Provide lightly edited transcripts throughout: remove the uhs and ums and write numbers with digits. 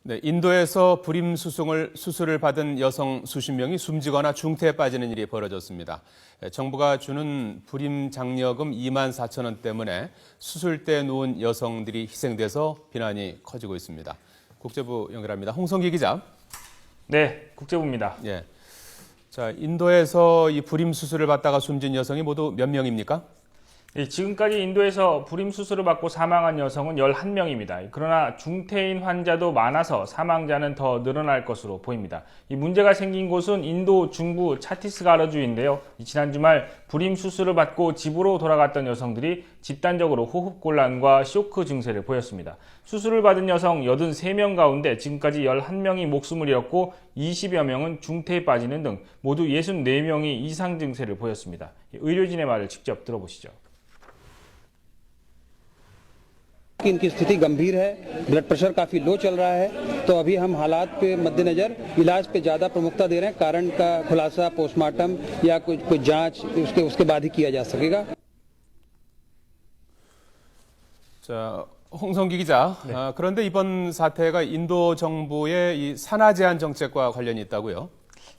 네, 인도에서 불임 수술을 받은 여성 수십 명이 숨지거나 중태에 빠지는 일이 벌어졌습니다. 정부가 주는 불임 장려금 2만 4천 원 때문에 수술대에 누운 여성들이 희생돼서 비난이 커지고 있습니다. 국제부 연결합니다. 홍성기 기자. 네, 국제부입니다. 예. 자, 인도에서 이 불임 수술을 받다가 숨진 여성이 모두 몇 명입니까? 지금까지 인도에서 불임 수술을 받고 사망한 여성은 11명입니다. 그러나 중태인 환자도 많아서 사망자는 더 늘어날 것으로 보입니다. 이 문제가 생긴 곳은 인도 중부 차티스가르주인데요. 지난 주말 불임 수술을 받고 집으로 돌아갔던 여성들이 집단적으로 호흡곤란과 쇼크 증세를 보였습니다. 수술을 받은 여성 83명 가운데 지금까지 11명이 목숨을 잃었고 20여 명은 중태에 빠지는 등 모두 64명이 이상 증세를 보였습니다. 의료진의 말을 직접 들어보시죠. कि इनकी स्थिति गंभीर है, ब्लड प्रेशर काफ़ी लो चल रहा है, तो अभी हम हालात पे मद्देनज़र इलाज पे ज़्यादा प्रमुखता दे रहे हैं। कारण का खुलासा पोस्टमार्टम या कोई जांच उसके बाद ही किया जा सकेगा। 자, 홍성기 기자. 네. 그런데 이번 사태가 인도 정부의 이 산하 제한 정책과 관련이 있다고요?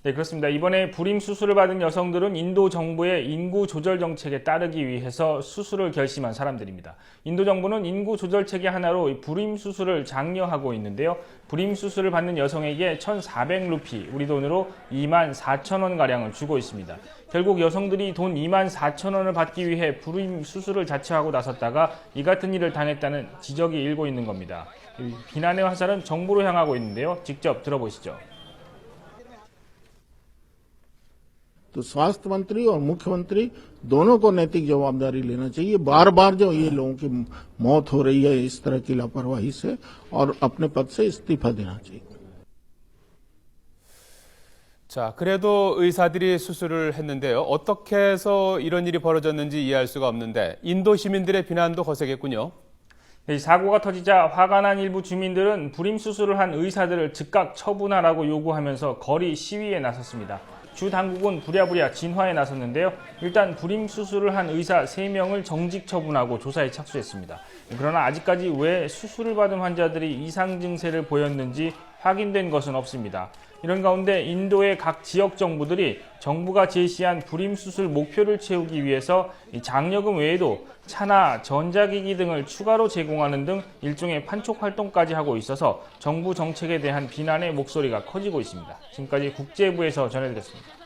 네, 그렇습니다. 이번에 불임 수술을 받은 여성들은 인도 정부의 인구 조절 정책에 따르기 위해서 수술을 결심한 사람들입니다. 인도 정부는 인구 조절 체계 하나로 불임 수술을 장려하고 있는데요. 불임 수술을 받는 여성에게 1,400루피, 우리 돈으로 2만 4천 원 가량을 주고 있습니다. 결국 여성들이 돈 2만 4천 원을 받기 위해 불임 수술을 자처하고 나섰다가 이 같은 일을 당했다는 지적이 일고 있는 겁니다. 비난의 화살은 정부로 향하고 있는데요. 직접 들어보시죠. तो स्वास्थ्य मंत्री और मुख्यमंत्री दोनों को नैतिक जवाबदारी लेना चाहिए। बार बार जो ये लोगों की मौत हो रही है इस तरह की लापरवाही से, और अपने पद से इस्तीफा देना चाहिए। 자, 그래도 의사들이 수술을 했는데요. 어떻게 해서 이런 일이 벌어졌는지 이해할 수가 없는데 인도 시민들의 비난도 거세겠군요. 이 사고가 터지자 화가 난 일부 주민들은 불임 수술을 한 의사들을 즉각 처분하라고 요구하면서 거리 시위에 나섰습니다. 주 당국은 부랴부랴 진화에 나섰는데요. 일단 불임 수술을 한 의사 3명을 정직 처분하고 조사에 착수했습니다. 그러나 아직까지 왜 수술을 받은 환자들이 이상 증세를 보였는지 확인된 것은 없습니다. 이런 가운데 인도의 각 지역 정부들이 정부가 제시한 불임 수술 목표를 채우기 위해서 장려금 외에도 차나 전자기기 등을 추가로 제공하는 등 일종의 판촉 활동까지 하고 있어서 정부 정책에 대한 비난의 목소리가 커지고 있습니다. 지금까지 국제부에서 전해드렸습니다.